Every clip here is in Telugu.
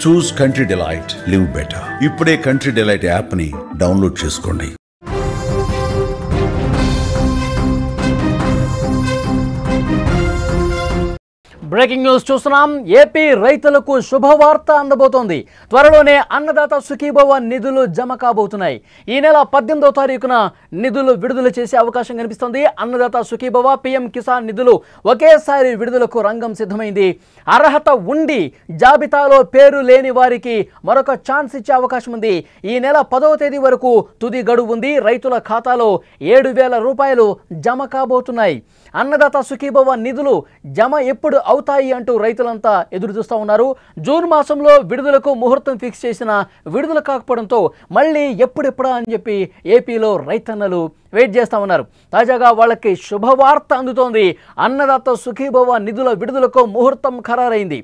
చూస్ కంట్రీ డిలైట్, లివ్ బెటర్. ఇప్పుడే కంట్రీ డిలైట్ యాప్ ని డౌన్లోడ్ చేసుకోండి. బ్రేకింగ్ న్యూస్ చూస్తున్నాం. ఏపీ రైతులకు శుభవార్త అందబోతోంది. త్వరలోనే అన్నదాత సుఖీభవ నిధులు జమ కాబోతున్నాయి. ఈ నెల 18వ తారీఖున నిధులు విడుదల చేసే అవకాశం కనిపిస్తోంది. అన్నదాత సుఖీభవ, పీఎం కిసాన్ నిధులు ఒకేసారి విడుదలకు రంగం సిద్ధమైంది. అర్హత ఉండి జాబితాలో పేరు లేని వారికి మరొక ఛాన్స్ ఇచ్చే అవకాశం ఉంది. ఈ నెల 10వ తేదీ వరకు తుది గడువు ఉంది. రైతుల ఖాతాలో 7,000 రూపాయలు జమ కాబోతున్నాయి. అన్నదాత సుఖీభవ నిధులు జమ ఎప్పుడు అవుతాయి అంటూ రైతులంతా ఎదురు చూస్తూ ఉన్నారు. జూన్ మాసంలో విడుదలకు ముహూర్తం ఫిక్స్ చేసిన విడుదల కాకపోవడంతో మళ్ళీ ఎప్పుడెప్పుడా అని చెప్పి ఏపీలో రైతన్నలు వెయిట్ చేస్తూ ఉన్నారు. తాజాగా వాళ్ళకి శుభవార్త అందుతోంది. అన్నదాత సుఖీభవ నిధుల విడుదలకు ముహూర్తం ఖరారైంది.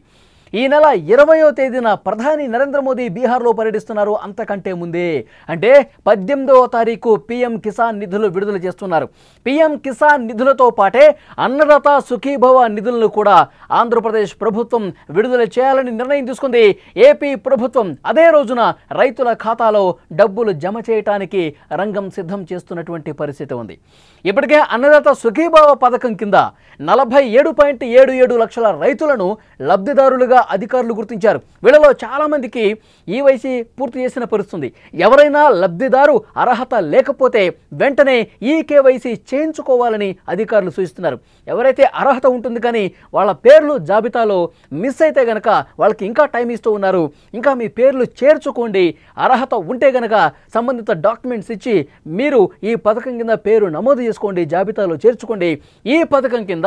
ఈ నెల 20వ తేదీన ప్రధాని నరేంద్ర మోదీ బీహార్లో పర్యటిస్తున్నారు. అంతకంటే ముందే అంటే 18వ తారీఖు పీఎం కిసాన్ నిధులు విడుదల చేస్తున్నారు. పీఎం కిసాన్ నిధులతో పాటే అన్నదాత సుఖీభవ నిధులను కూడా ఆంధ్రప్రదేశ్ ప్రభుత్వం విడుదల చేయాలని నిర్ణయం తీసుకుంది. ఏపీ ప్రభుత్వం అదే రోజున రైతుల ఖాతాలో డబ్బులు జమ చేయడానికి రంగం సిద్ధం చేస్తున్నటువంటి పరిస్థితి ఉంది. ఇప్పటికే అన్నదాత సుఖీభవ పథకం కింద 47.77 లక్షల రైతులను లబ్ధిదారులుగా అధికారులు గుర్తించారు. వీళ్ళలో చాలా మందికి ఈవైసీ పూర్తి చేసిన పరిస్థితి. ఎవరైనా లబ్ధిదారు అర్హత లేకపోతే వెంటనే ఈ కేవైసీ చేయించుకోవాలని అధికారులు సూచిస్తున్నారు. ఎవరైతే అర్హత ఉంటుంది కానీ వాళ్ళ పేర్లు జాబితాలో మిస్ అయితే గనక వాళ్ళకి ఇంకా టైం ఇస్తూ ఉన్నారు. ఇంకా మీ పేర్లు చేర్చుకోండి. అర్హత ఉంటే గనక సంబంధిత డాక్యుమెంట్స్ ఇచ్చి మీరు ఈ పథకం కింద పేరు నమోదు చేసుకోండి, జాబితాలో చేర్చుకోండి. ఈ పథకం కింద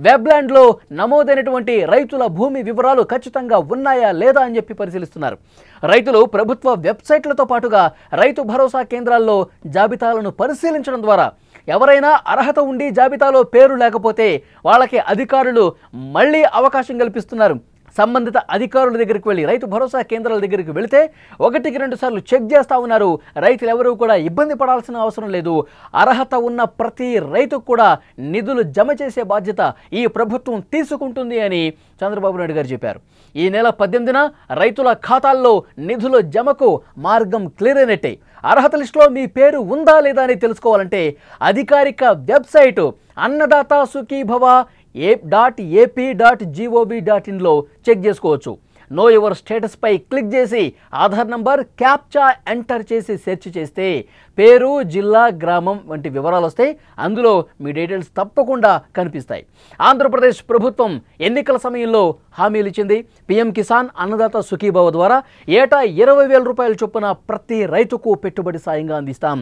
వెబ్లాండ్లో నమోదైనటువంటి రైతుల భూమి వివరాలు ఖచ్చితంగా ఉన్నాయా లేదా అని చెప్పి పరిశీలిస్తున్నారు. రైతులు ప్రభుత్వ వెబ్సైట్లతో పాటుగా రైతు భరోసా కేంద్రాల్లో జాబితాలను పరిశీలించడం ద్వారా ఎవరైనా అర్హత ఉండి జాబితాలో పేరు లేకపోతే వాళ్ళకి అధికారులు మళ్ళీ అవకాశం కల్పిస్తున్నారు. సంబంధిత అధికారుల దగ్గరికి వెళ్ళి రైతు భరోసా కేంద్రాల దగ్గరికి వెళితే 1-2 సార్లు చెక్ చేస్తూ ఉన్నారు. రైతులు ఎవరూ కూడా ఇబ్బంది పడాల్సిన అవసరం లేదు. అర్హత ఉన్న ప్రతి రైతుకు కూడా నిధులు జమ చేసే బాధ్యత ఈ ప్రభుత్వం తీసుకుంటుంది అని చంద్రబాబు నాయుడు గారు చెప్పారు. ఈ నెల 18న రైతుల ఖాతాల్లో నిధుల జమకు మార్గం క్లియర్ అయినట్టే. అర్హత లిస్టులో మీ పేరు ఉందా లేదా అని తెలుసుకోవాలంటే అధికారిక వెబ్సైటు అన్నదాత సుఖీభవ ap.gov.in లో చెక్ చేసుకోవచ్చు. నో యువర్ స్టేటస్ పై క్లిక్ చేసి ఆధార్ నంబర్, క్యాప్చా ఎంటర్ చేసి సెర్చ్ చేస్తే పేరు, జిల్లా, గ్రామం వంటి వివరాలు వస్తాయి. అందులో మీ డీటెయిల్స్ తప్పకుండా కనిపిస్తాయి. ఆంధ్రప్రదేశ్ ప్రభుత్వం ఎన్నికల సమయంలో హామీలు ఇచ్చింది. పీఎం కిసాన్, అన్నదాత సుఖీభవ ద్వారా ఏటా 20,000 రూపాయల చొప్పున ప్రతి రైతుకు పెట్టుబడి సాయంగా అందిస్తాం.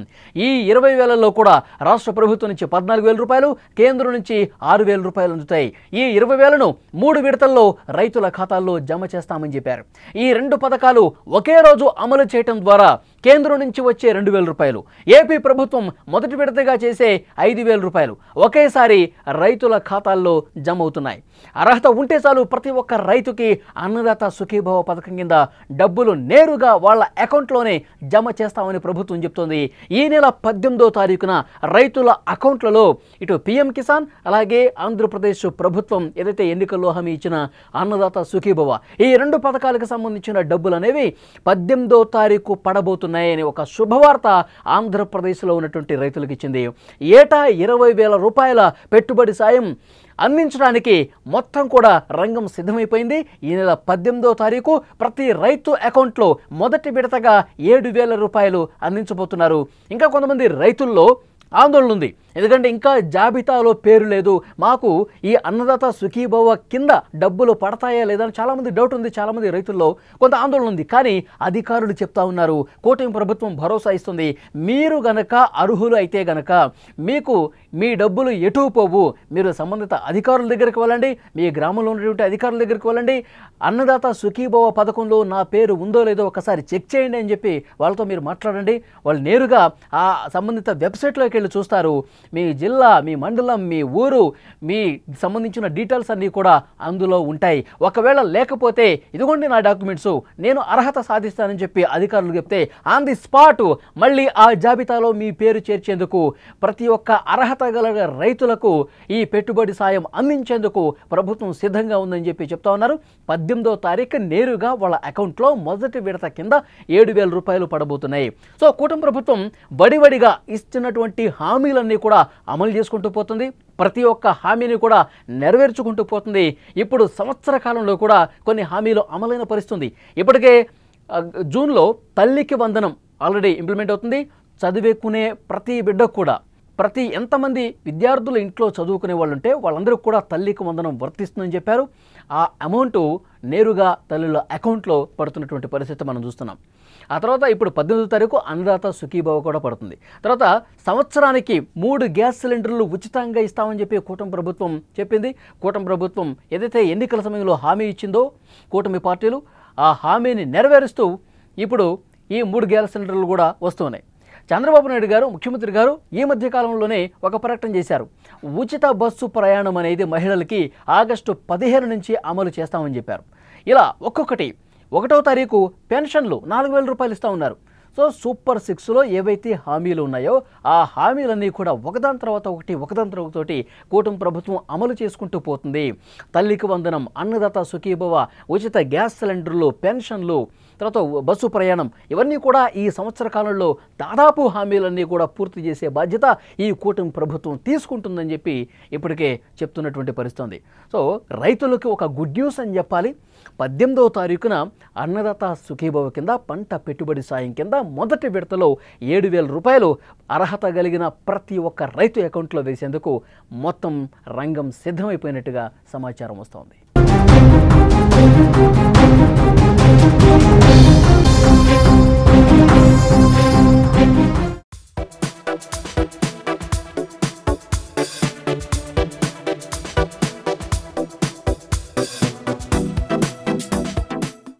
ఈ 20,000లో కూడా రాష్ట్ర ప్రభుత్వం నుంచి 14,000 రూపాయలు, కేంద్రం నుంచి 6,000 రూపాయలు అందుతాయి. ఈ 20,000ను 3 విడతల్లో రైతుల ఖాతాల్లో జమ చేస్తామని చెప్పారు. ఈ 2 పథకాలు ఒకే రోజు అమలు చేయడం ద్వారా కేంద్రం నుంచి వచ్చే 2,000 రూపాయలు, ఏపీ ప్రభుత్వం మొదటి విడతగా చేసే 5,000 రూపాయలు ఒకేసారి రైతుల ఖాతాల్లో జమ అవుతున్నాయి. అర్హత ఉంటే చాలు ప్రతి ఒక్క రైతుకి అన్నదాత సుఖీభవ పథకం కింద డబ్బులు నేరుగా వాళ్ళ అకౌంట్లోనే జమ చేస్తామని ప్రభుత్వం చెప్తోంది. ఈ నెల 18వ తారీఖున రైతుల అకౌంట్లలో ఇటు పీఎం కిసాన్ అలాగే ఆంధ్రప్రదేశ్ ప్రభుత్వం ఏదైతే ఎన్నికల్లో హామీ ఇచ్చిన అన్నదాత సుఖీభవ ఈ 2 పథకాలకు సంబంధించిన డబ్బులు అనేవి 18వ తారీఖు పడబోతున్నాయని ఒక శుభవార్త ఆంధ్రప్రదేశ్లో ఉన్నటువంటి రైతులకు ఇచ్చింది. ఏటా 20,000 రూపాయల పెట్టుబడి సాయం అందించడానికి మొత్తం కూడా రంగం సిద్ధమైపోయింది. ఈ నెల 18వ తారీఖు ప్రతి రైతు అకౌంట్లో మొదటి విడతగా 7,000 రూపాయలు అందించబోతున్నారు. ఇంకా కొంతమంది రైతుల్లో ఆందోళన ఉంది. ఎందుకంటే ఇంకా జాబితాలో పేరు లేదు, మాకు ఈ అన్నదాత సుఖీభవ కింద డబ్బులు పడతాయా లేదా అని చాలామంది డౌట్ ఉంది. చాలామంది రైతుల్లో కొంత ఆందోళన ఉంది. కానీ అధికారులు చెప్తా ఉన్నారు, కూటమి ప్రభుత్వం భరోసా ఇస్తుంది, మీరు గనక అర్హులు అయితే గనక మీకు మీ డబ్బులు ఎటు పోవు, మీరు సంబంధిత అధికారుల దగ్గరికి వెళ్ళండి, మీ గ్రామంలో ఉన్నటువంటి అధికారుల దగ్గరికి వెళ్ళండి, అన్నదాత సుఖీభవ పథకంలో నా పేరు ఉందో లేదో ఒకసారి చెక్ చేయండి అని చెప్పి వాళ్ళతో మీరు మాట్లాడండి. వాళ్ళు నేరుగా ఆ సంబంధిత వెబ్సైట్లోకి వెళ్ళి చూస్తారు. మీ జిల్లా, మీ మండలం, మీ ఊరు, మీ సంబంధించిన డీటెయిల్స్ అన్నీ కూడా అందులో ఉంటాయి. ఒకవేళ లేకపోతే ఇదిగోండి నా డాక్యుమెంట్స్, నేను అర్హత సాధిస్తానని చెప్పి అధికారులు చెప్తే ఆన్ ది స్పాట్ మళ్ళీ ఆ జాబితాలో మీ పేరు చేర్చేందుకు, ప్రతి ఒక్క అర్హత గల రైతులకు ఈ పెట్టుబడి సాయం అందించేందుకు ప్రభుత్వం సిద్ధంగా ఉందని చెప్పి చెప్తా ఉన్నారు. 18వ తారీఖు నేరుగా వాళ్ళ అకౌంట్లో మొదటి విడత కింద 7,000 రూపాయలు పడబోతున్నాయి. సో కూటమి ప్రభుత్వం బడిబడిగా ఇచ్చినటువంటి హామీలన్నీ కూడా అమలు చేసుకుంటూ పోతుంది. ప్రతి ఒక్క హామీని కూడా నెరవేర్చుకుంటూ పోతుంది. ఇప్పుడు సంవత్సర కాలంలో కూడా కొన్ని హామీలు అమలైన పరిస్థితుంది. ఇప్పటికే జూన్లో తల్లికి వందనం ఆల్రెడీ ఇంప్లిమెంట్ అవుతుంది. చదివేకునే ప్రతి బిడ్డకు కూడా, ప్రతి ఎంతమంది విద్యార్థులు ఇంట్లో చదువుకునే వాళ్ళు ఉంటే వాళ్ళందరూ కూడా తల్లికి వందనం వర్తిస్తుందని చెప్పారు. ఆ అమౌంట్ నేరుగా తల్లుల అకౌంట్లో పడుతున్నటువంటి పరిస్థితి మనం చూస్తున్నాం. ఆ తర్వాత ఇప్పుడు 18వ తారీఖు అన్నదాత సుఖీభవ కూడా పడుతుంది. తర్వాత సంవత్సరానికి 3 గ్యాస్ సిలిండర్లు ఉచితంగా ఇస్తామని చెప్పి కూటమి ప్రభుత్వం చెప్పింది. కూటమి ప్రభుత్వం ఏదైతే ఎన్నికల సమయంలో హామీ ఇచ్చిందో కూటమి పార్టీలు, ఆ హామీని నెరవేరుస్తూ ఇప్పుడు ఈ 3 గ్యాస్ సిలిండర్లు కూడా వస్తున్నాయి. చంద్రబాబు నాయుడు గారు, ముఖ్యమంత్రి గారు ఈ మధ్య కాలంలోనే ఒక ప్రకటన చేశారు. ఉచిత బస్సు ప్రయాణం అనేది మహిళలకి ఆగస్టు 15 నుంచి అమలు చేస్తామని చెప్పారు. ఇలా ఒక్కొక్కటి 1వ తారీఖు పెన్షన్లు 4,000 రూపాయలు ఇస్తూ ఉన్నారు. సో సూపర్ 6లో ఏవైతే హామీలు ఉన్నాయో ఆ హామీలన్నీ కూడా ఒకదాని తర్వాత ఒకటి కూటమి ప్రభుత్వం అమలు చేసుకుంటూ పోతుంది. తల్లికి వందనం, అన్నదాత సుఖీభవ, ఉచిత గ్యాస్ సిలిండర్లు, పెన్షన్లు, తర్వాత బస్సు ప్రయాణం, ఇవన్నీ కూడా ఈ సంవత్సర కాలంలో దాదాపు హామీలన్నీ కూడా పూర్తి చేసే బాధ్యత ఈ కూటమి ప్రభుత్వం తీసుకుంటుందని చెప్పి ఇప్పటికే చెప్తున్నటువంటి పరిస్థితి. సో రైతులకు ఒక గుడ్ న్యూస్ అని చెప్పాలి. 18వ తారీఖున అన్నదాత సుఖీభవ కింద పంట పెట్టుబడి సాయం కింద మొదటి విడతలో 7,000 రూపాయలు అర్హత కలిగిన ప్రతి ఒక్క రైతు అకౌంట్లో వేసేందుకు మొత్తం రంగం సిద్ధమైపోయినట్టుగా సమాచారం వస్తోంది.